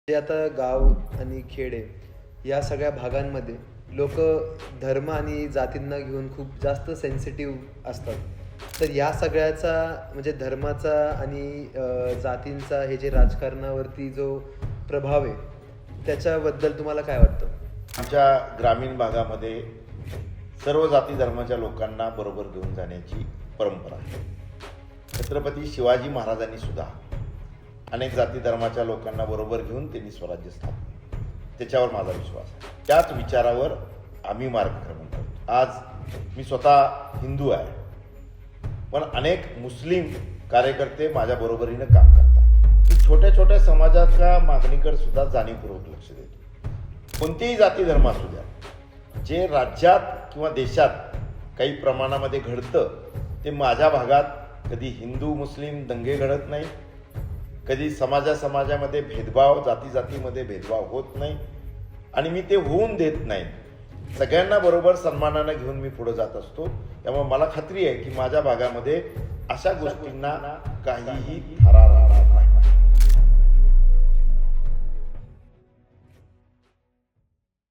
जे आता गाव आणि खेडे या सगळ्या भागांमध्ये लोक धर्म आणि जातींना घेऊन खूप जास्त सेन्सिटिव्ह असतात. तर या सगळ्याचा म्हणजे धर्माचा आणि जातींचा हे जे राजकारणावरती जो प्रभाव आहे त्याच्याबद्दल तुम्हाला काय वाटतं? आमच्या ग्रामीण भागामध्ये सर्व जाती धर्माच्या लोकांना बरोबर घेऊन जाण्याची परंपरा आहे. छत्रपती शिवाजी महाराजांनी सुद्धा अनेक जाती धर्माच्या लोकांना बरोबर घेऊन त्यांनी स्वराज्य स्थापन, त्याच्यावर माझा विश्वास आहे. त्याच विचारावर आम्ही मार्गक्रमण करतो. आज मी स्वतः हिंदू आहे, पण अनेक मुस्लिम कार्यकर्ते माझ्या बरोबरीनं काम करतात. मी छोट्या छोट्या समाजाच्या मागणीकडे सुद्धा जाणीवपूर्वक लक्ष देतो. कोणतेही जाती धर्म असू द्या, जे राज्यात किंवा देशात काही प्रमाणामध्ये घडतं ते माझ्या भागात कधी हिंदू मुस्लिम दंगे घडत नाही, कधी समाजामध्ये भेदभाव, जाती जातीमध्ये भेदभाव होत नाही आणि मी ते होऊन देत नाही. सगळ्यांना बरोबर सन्मानानं घेऊन मी पुढे जात असतो. त्यामुळे मला खात्री आहे की माझ्या भागामध्ये अशा गोष्टींना काहीही थरार